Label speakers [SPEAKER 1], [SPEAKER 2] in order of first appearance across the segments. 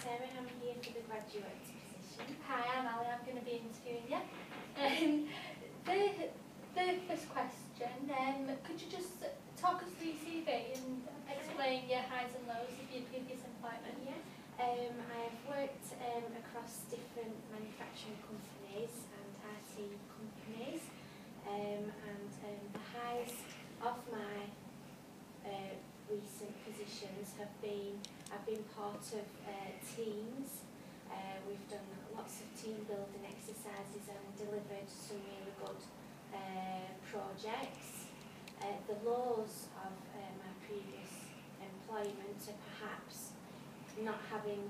[SPEAKER 1] Sarah, I'm here for the graduate position.
[SPEAKER 2] Hi, I'm Ali, I'm going to be interviewing you. The first question, could you just talk us through your CV and explain your highs and lows of your previous employment?
[SPEAKER 1] Yeah. I've worked across different manufacturing companies and IT companies, and the highs of my recent positions have been, I've been part of teams. We've done lots of team building exercises and delivered some really good projects. The lows of my previous employment are perhaps not having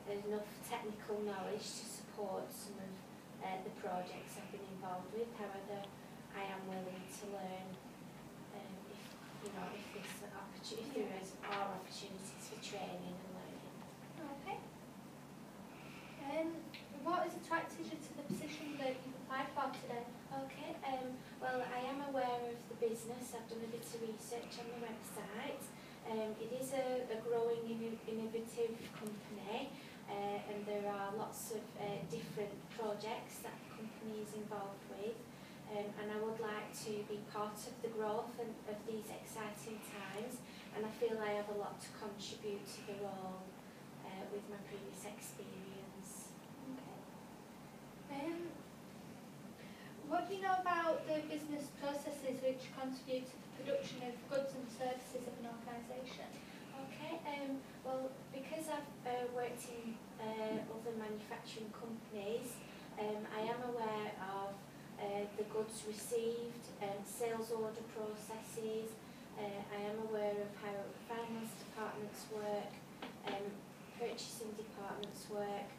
[SPEAKER 1] enough technical knowledge to support some of the projects I've been involved with. However, I am willing to learn if there are opportunities for training and learning.
[SPEAKER 2] Okay. What has attracted you to the position that you've applied for today?
[SPEAKER 1] Okay, well, I am aware of the business. I've done a bit of research on the website. It is a growing innovative company, and there are lots of different projects that the company is involved with, and I would like to be part of the growth of these exciting times, and I feel I have a lot to contribute to the role with my previous experience.
[SPEAKER 2] Okay. What do you know about the business processes which contribute to the production of goods and services of an organisation?
[SPEAKER 1] Okay, well, because I've worked in other manufacturing companies, I am aware of the goods received, sales order processes. I am aware of how finance departments work, purchasing departments work.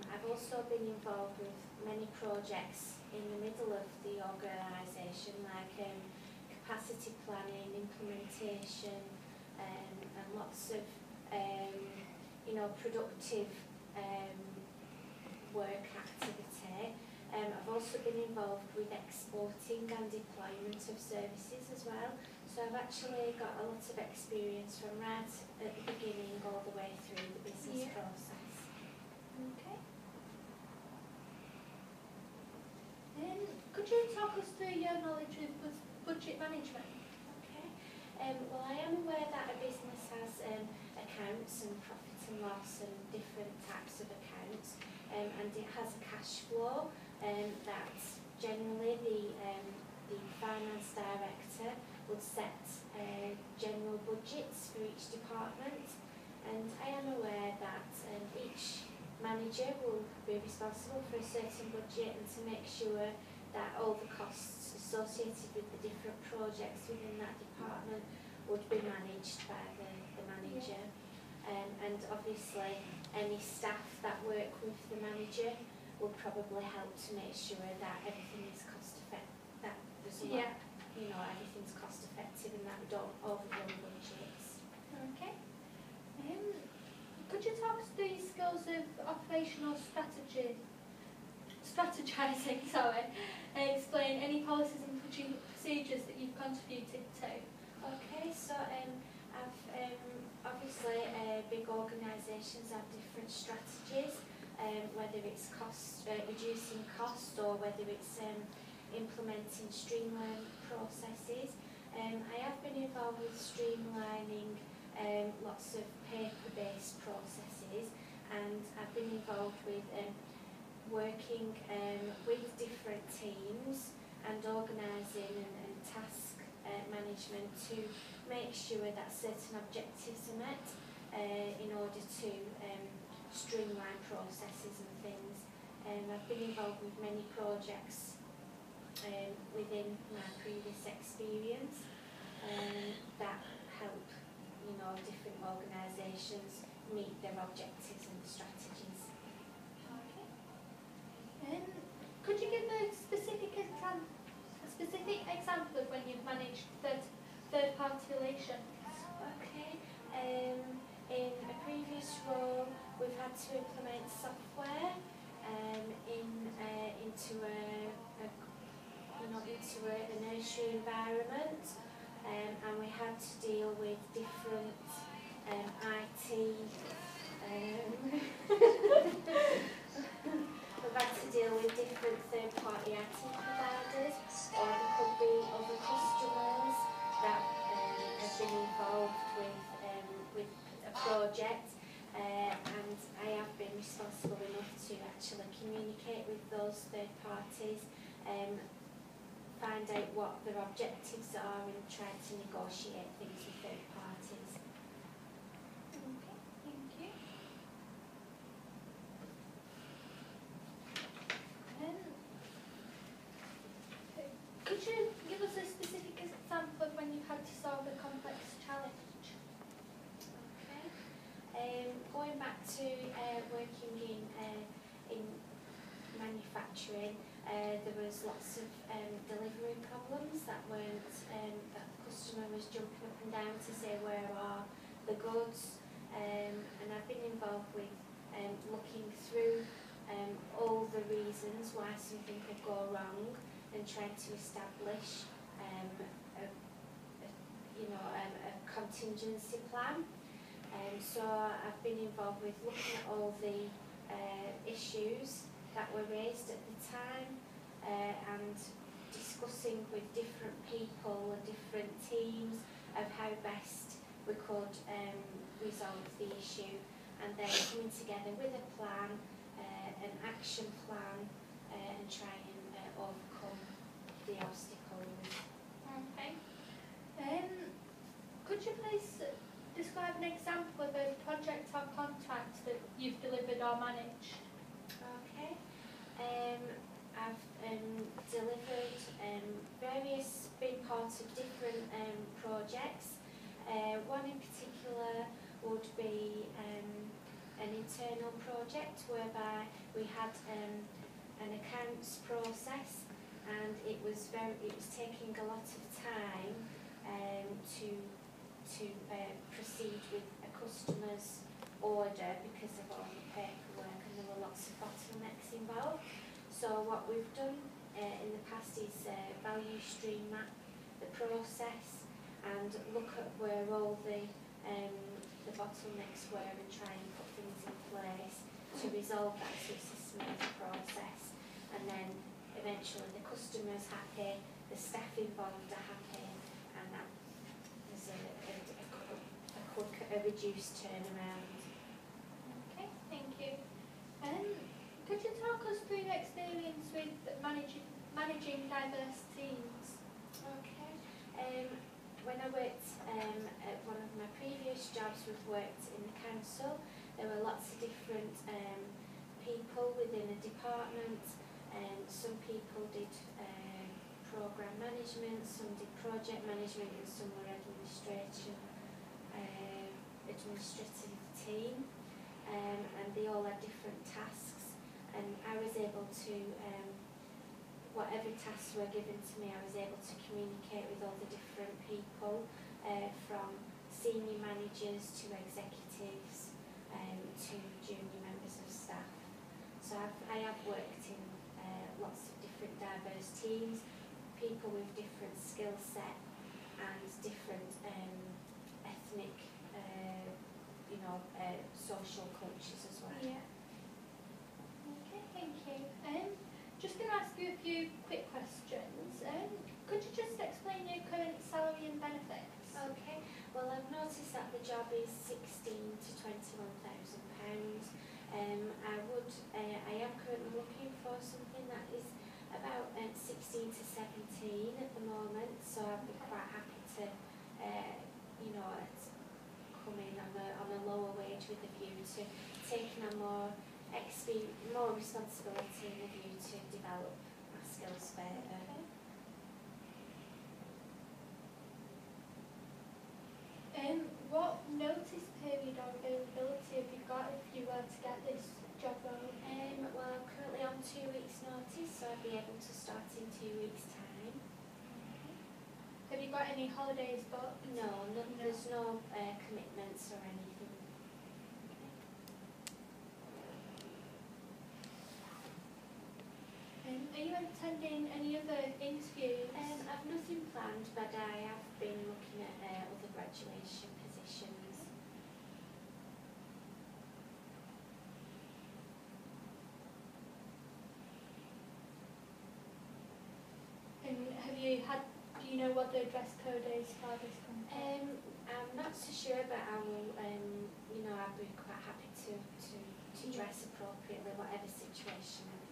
[SPEAKER 1] I've also been involved with many projects in the middle of the organisation, like capacity planning, implementation, and lots of productive work activity. I've also been involved with exporting and deployment of services as well. So I've actually got a lot of experience from right at the beginning all the way through the business process.
[SPEAKER 2] Okay. Could you talk us through your knowledge of budget management?
[SPEAKER 1] Okay. Well, I am aware that a business has accounts and profit and loss and different types of accounts, and it has a cash flow that generally the finance director would set general budgets for each department, and I am aware that each manager will be responsible for a certain budget and to make sure that all the costs associated with the different projects within that department would be managed by the manager. And obviously any staff that work with the manager will probably help to make sure that everything is cost effective, that there's everything's cost effective and that we don't overrun budgets.
[SPEAKER 2] Okay. Could you talk us through your skills of operational strategising, explain any policies and procedures that you've contributed to?
[SPEAKER 1] Okay, so I've obviously big organisations have different strategies, whether it's reducing cost or whether it's implementing streamlined processes. I have been involved with streamlining lots of paper-based processes, and I've been involved with working with different teams and organising and task management to make sure that certain objectives are met in order to streamline processes and things. I've been involved with many projects within my previous experience that help different organisations meet their objectives and strategies.
[SPEAKER 2] Okay. Could you give a specific example of when you've managed third-party relations?
[SPEAKER 1] Okay. In a previous role, we've had to implement software into a nursery environment, and we had to deal with different IT project, and I have been responsible enough to actually communicate with those third parties, find out what their objectives are and try to negotiate things with third parties.
[SPEAKER 2] Okay, thank you. Could you give us a specific example of when you've had to solve a complex challenge?
[SPEAKER 1] Okay. Going back to working in manufacturing, there was lots of delivery problems that weren't that the customer was jumping up and down to say where are the goods, and I've been involved with looking through all the reasons why something could go wrong and trying to establish a contingency plan. So I've been involved with looking at all the issues that were raised at the time, and discussing with different people and different teams of how best we could resolve the issue, and then coming together with a plan, an action plan, and try and overcome the obstacles.
[SPEAKER 2] Okay. Could you please describe an example of a project or contract that you've delivered or managed?
[SPEAKER 1] Okay. I've delivered been part of different projects. One in particular would be an internal project whereby we had an accounts process, and it was taking a lot of time to proceed with a customer's order because of all the paperwork, and there were lots of bottlenecks involved. So what we've done in the past is value stream map the process and look at where all the bottlenecks were and try and put things in place to resolve that so it's a smooth process. And then eventually the customer's happy, the staff involved are happy, and that was a reduced turnaround.
[SPEAKER 2] Okay, thank you. Could you talk us through your experience with managing diverse teams?
[SPEAKER 1] Okay. When I worked at one of my previous jobs, we've worked in the council. There were lots of different people within a department. Some people did programme management, some did project management, and some were administrative team. And they all had different tasks. And I was able to, whatever tasks were given to me, I was able to communicate with all the different people, from senior managers to executives, to junior members of staff. So I have worked in lots of different diverse teams, people with different skill set and different ethnic, social cultures as well.
[SPEAKER 2] Yeah. Okay, thank you. Just going to ask you a few quick questions. Could you just explain your current salary and benefits?
[SPEAKER 1] Okay. Well, I've noticed that the job is £16,000 to £21,000. I am currently looking for something that is about 16 to 17 at the moment, so I'd be quite happy to, come in on a lower wage with a view to taking on more responsibility and a view to develop my skills further.
[SPEAKER 2] Okay. What notice period or availability have you got if you were to get this job role?
[SPEAKER 1] Well, I'm currently on 2 weeks' notice, so I'll be able to start in 2 weeks' time.
[SPEAKER 2] Have you got any holidays booked?
[SPEAKER 1] No, there's no commitments or anything.
[SPEAKER 2] Are you attending any other interviews?
[SPEAKER 1] I've nothing planned, but I have been looking at other graduation positions.
[SPEAKER 2] And do you know what the dress code is for this company?
[SPEAKER 1] I'm not so sure, but I will, be quite happy to dress appropriately, whatever situation I'm